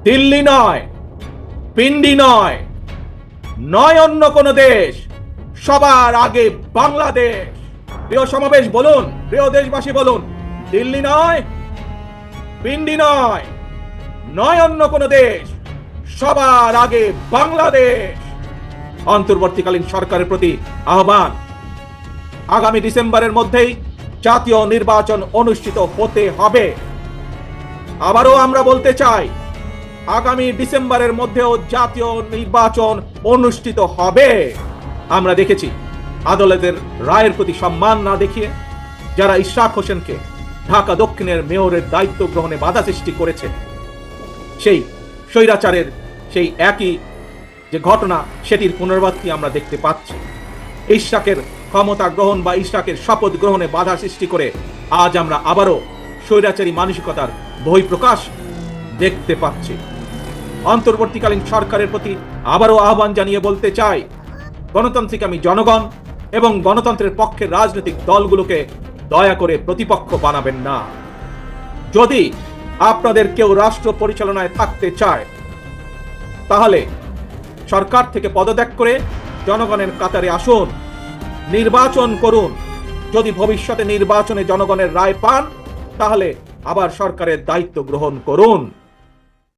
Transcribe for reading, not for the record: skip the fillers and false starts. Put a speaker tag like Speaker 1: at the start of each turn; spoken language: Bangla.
Speaker 1: দিল্লি নয়, পিন্ডি নয়, নয় অন্য কোন দেশ, সবার আগে বাংলাদেশ। প্রিয় সমাবেশ বলুন, প্রিয় দেশবাসী বলুন, দিল্লি নয়, পিন্ডি নয়, নয় অন্য কোন দেশ, সবার আগে বাংলাদেশ। অন্তর্বর্তীকালীন সরকারের প্রতি আহ্বান, আগামী ডিসেম্বরের মধ্যেই জাতীয় নির্বাচন অনুষ্ঠিত হতে হবে। আবারও আমরা বলতে চাই, আগামী ডিসেম্বরের মধ্যেও জাতীয় নির্বাচন অনুষ্ঠিত হবে। আমরা দেখেছি আদালতের রায়ের প্রতি সম্মান না দেখিয়ে যারা ইশরাক হোসেনকে ঢাকা দক্ষিণের মেয়রের দায়িত্ব গ্রহণে বাধা সৃষ্টি করেছে, সেই স্বৈরাচারের সেই একই যে ঘটনা, সেটির পুনরাবৃত্তি আমরা দেখতে পাচ্ছি। ইশরাকের ক্ষমতা গ্রহণ বা ইশরাকের শপথ গ্রহণে বাধা সৃষ্টি করে আজ আমরা আবারও স্বৈরাচারী মানসিকতার বহিঃপ্রকাশ দেখতে পাচ্ছি। অন্তর্বর্তীকালীন সরকারের প্রতি আবারও আহ্বান জানিয়ে বলতে চাই, গণতান্ত্রিকামী জনগণ এবং গণতন্ত্রের পক্ষের রাজনৈতিক দলগুলোকে দয়া করে প্রতিপক্ষ বানাবেন না। যদি আপনাদের কেউ রাষ্ট্র পরিচালনায় থাকতে চায়, তাহলে সরকার থেকে পদত্যাগ করে জনগণের কাতারে আসুন, নির্বাচন করুন। যদি ভবিষ্যতে নির্বাচনে জনগণের রায় পান, তাহলে আবার সরকারের দায়িত্ব গ্রহণ করুন।